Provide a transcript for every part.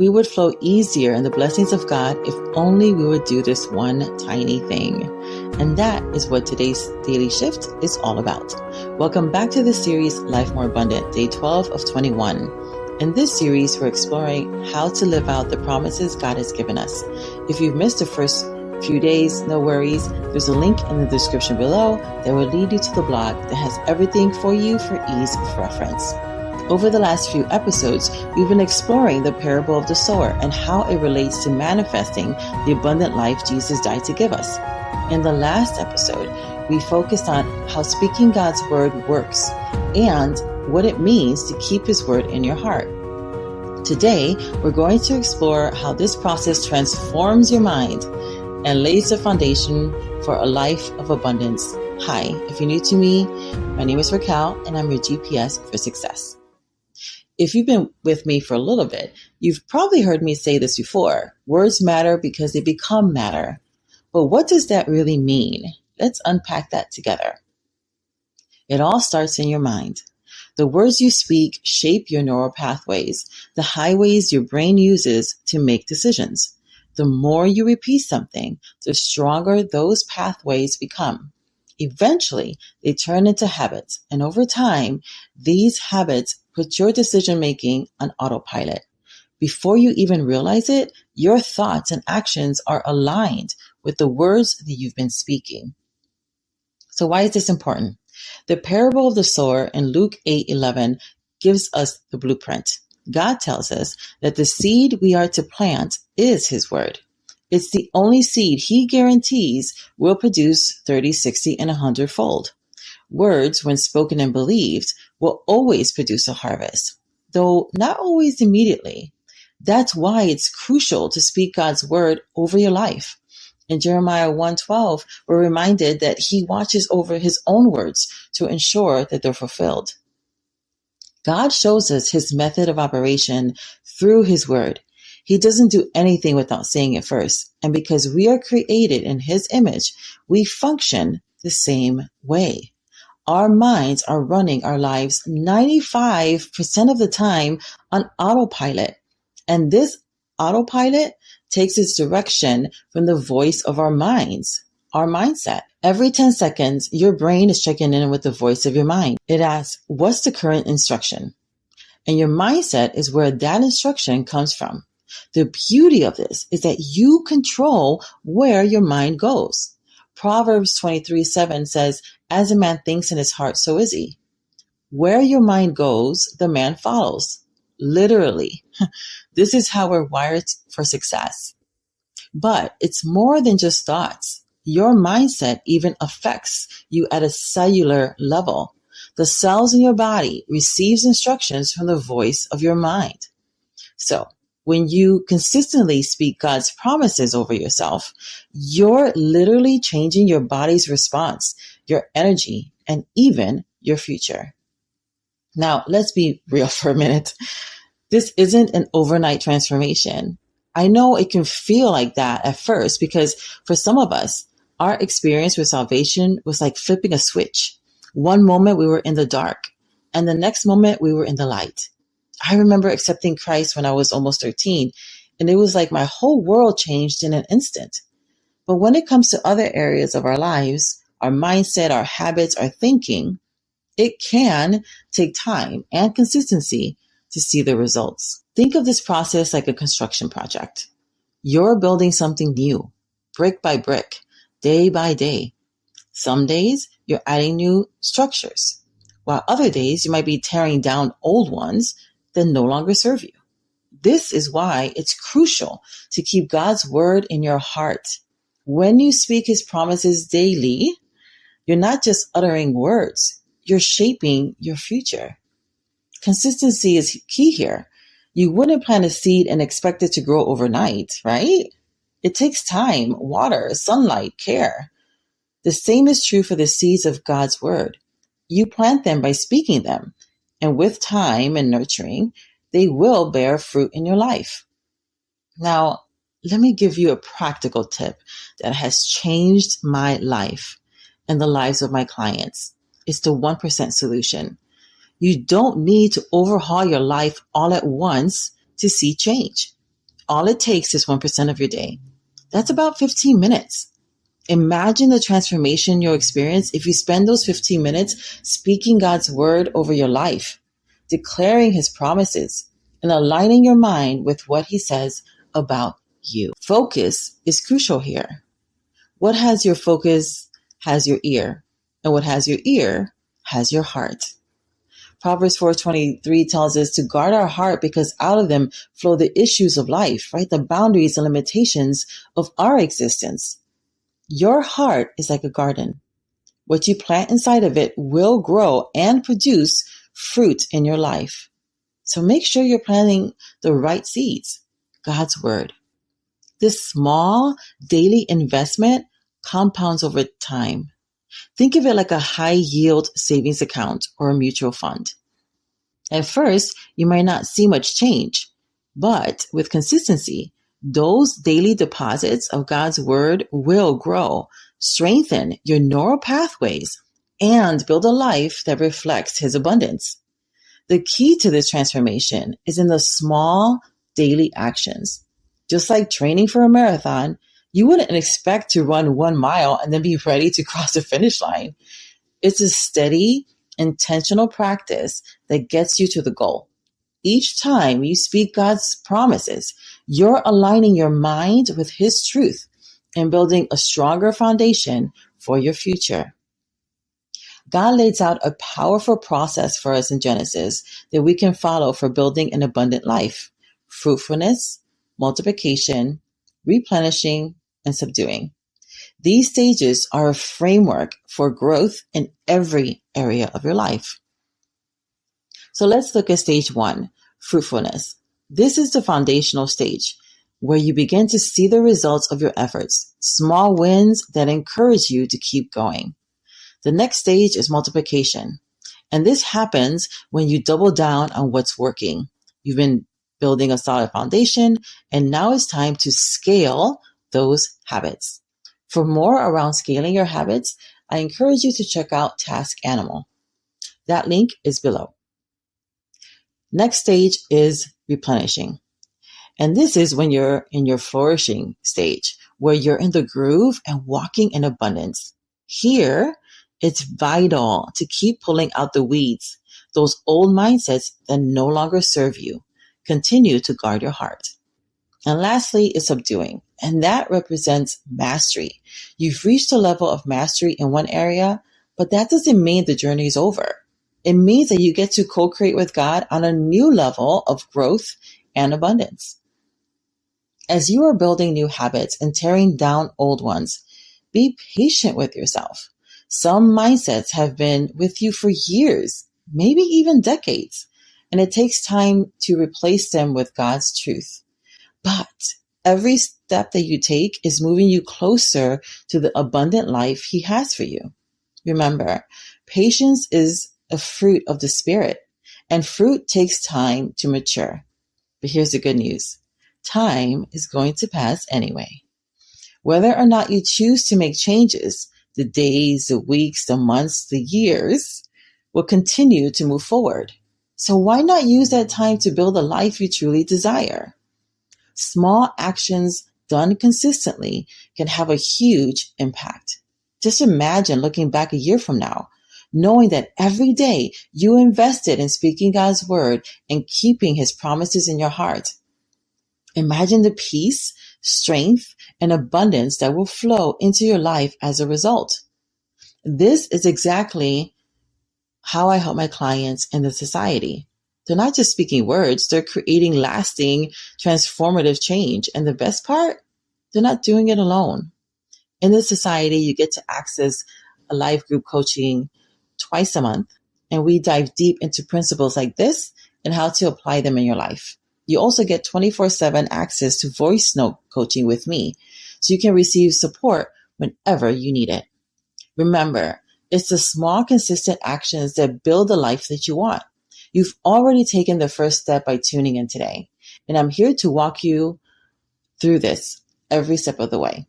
we would flow easier in the blessings of God if only we would do this one tiny thing. And that is what today's Daily Shift is all about. Welcome back to the series Life More Abundant, day 12 of 21. In this series, we're exploring how to live out the promises God has given us. If you've missed the first few days, no worries. There's a link in the description below that will lead you to the blog that has everything for you for ease of reference. Over the last few episodes, we've been exploring the parable of the sower and how it relates to manifesting the abundant life Jesus died to give us. In the last episode, we focused on how speaking God's word works and what it means to keep his word in your heart. Today, we're going to explore how this process transforms your mind and lays the foundation for a life of abundance. Hi, if you're new to me, my name is Raquel and I'm your GPS for success. If you've been with me for a little bit, you've probably heard me say this before. Words matter because they become matter. But what does that really mean? Let's unpack that together. It all starts in your mind. The words you speak shape your neural pathways, the highways your brain uses to make decisions. The more you repeat something, the stronger those pathways become. Eventually, they turn into habits, and over time, these habits put your decision-making on autopilot. Before you even realize it, your thoughts and actions are aligned with the words that you've been speaking. So why is this important? The parable of the sower in Luke 8:11 gives us the blueprint. God tells us that the seed we are to plant is his word. It's the only seed he guarantees will produce 30, 60, and 100-fold. Words, when spoken and believed, will always produce a harvest, though not always immediately. That's why it's crucial to speak God's word over your life. In Jeremiah 1:12, we're reminded that he watches over his own words to ensure that they're fulfilled. God shows us his method of operation through his word. He doesn't do anything without saying it first. And because we are created in his image, we function the same way. Our minds are running our lives 95% of the time on autopilot. And this autopilot takes its direction from the voice of our minds, our mindset. Every 10 seconds, your brain is checking in with the voice of your mind. It asks, what's the current instruction? And your mindset is where that instruction comes from. The beauty of this is that you control where your mind goes. Proverbs 23:7 says, as a man thinks in his heart, so is he. Where your mind goes, the man follows. Literally. This is how we're wired for success. But it's more than just thoughts. Your mindset even affects you at a cellular level. The cells in your body receives instructions from the voice of your mind. So when you consistently speak God's promises over yourself, you're literally changing your body's response, your energy, and even your future. Now, let's be real for a minute. This isn't an overnight transformation. I know it can feel like that at first because for some of us, our experience with salvation was like flipping a switch. One moment we were in the dark, and the next moment we were in the light. I remember accepting Christ when I was almost 13, and it was like my whole world changed in an instant. But when it comes to other areas of our lives, our mindset, our habits, our thinking, it can take time and consistency to see the results. Think of this process like a construction project. You're building something new, brick by brick, day by day. Some days you're adding new structures, while other days you might be tearing down old ones that no longer serve you. This is why it's crucial to keep God's word in your heart. When you speak his promises daily, you're not just uttering words, you're shaping your future. Consistency is key here. You wouldn't plant a seed and expect it to grow overnight, right? It takes time, water, sunlight, care. The same is true for the seeds of God's word. You plant them by speaking them, and with time and nurturing, they will bear fruit in your life. Now, let me give you a practical tip that has changed my life and the lives of my clients. It's the 1% solution. You don't need to overhaul your life all at once to see change. all it takes is 1% of your day. That's about 15 minutes. Imagine the transformation you'll experience if you spend those 15 minutes speaking God's word over your life, declaring his promises, and aligning your mind with what he says about you. Focus is crucial here. What has your focus has your ear, and what has your ear has your heart. Proverbs 4:23 tells us to guard our heart because out of them flow the issues of life, right? The boundaries and limitations of our existence. Your heart is like a garden. What you plant inside of it will grow and produce fruit in your life. So make sure you're planting the right seeds, God's word. This small daily investment compounds over time. Think of it like a high yield savings account or a mutual fund. At first, you might not see much change, but with consistency, those daily deposits of God's word will grow, strengthen your neural pathways, and build a life that reflects his abundance. The key to this transformation is in the small daily actions. Just like training for a marathon, you wouldn't expect to run 1 mile and then be ready to cross the finish line. It's a steady, intentional practice that gets you to the goal. Each time you speak God's promises, you're aligning your mind with his truth and building a stronger foundation for your future. God lays out a powerful process for us in Genesis that we can follow for building an abundant life: fruitfulness, multiplication, replenishing, and subduing. These stages are a framework for growth in every area of your life. So let's look at stage 1, fruitfulness. This is the foundational stage where you begin to see the results of your efforts, small wins that encourage you to keep going. The next stage is multiplication. And this happens when you double down on what's working. You've been building a solid foundation, and now it's time to scale those habits. For more around scaling your habits, I encourage you to check out Task Animal. That link is below. Next stage is replenishing. And this is when you're in your flourishing stage, where you're in the groove and walking in abundance. Here, it's vital to keep pulling out the weeds, those old mindsets that no longer serve you. Continue to guard your heart. And lastly is subduing, and that represents mastery. You've reached a level of mastery in one area, but that doesn't mean the journey is over. It means that you get to co-create with God on a new level of growth and abundance. As you are building new habits and tearing down old ones, be patient with yourself. Some mindsets have been with you for years, maybe even decades, and it takes time to replace them with God's truth. But every step that you take is moving you closer to the abundant life he has for you. Remember, patience is a fruit of the Spirit, and fruit takes time to mature. But here's the good news. Time is going to pass anyway. Whether or not you choose to make changes, the days, the weeks, the months, the years will continue to move forward. So why not use that time to build a life you truly desire? Small actions done consistently can have a huge impact. Just imagine looking back a year from now, knowing that every day you invested in speaking God's word and keeping his promises in your heart. Imagine the peace, strength, and abundance that will flow into your life as a result. This is exactly how I help my clients in the society. They're not just speaking words, they're creating lasting, transformative change. And the best part, they're not doing it alone. In the society, you get to access a live group coaching twice a month, and we dive deep into principles like this and how to apply them in your life. You also get 24/7 access to voice note coaching with me, so you can receive support whenever you need it. Remember, it's the small, consistent actions that build the life that you want. You've already taken the first step by tuning in today, and I'm here to walk you through this every step of the way.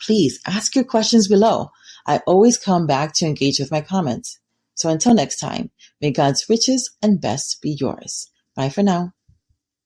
Please ask your questions below. I always come back to engage with my comments. So until next time, may God's riches and best be yours. Bye for now.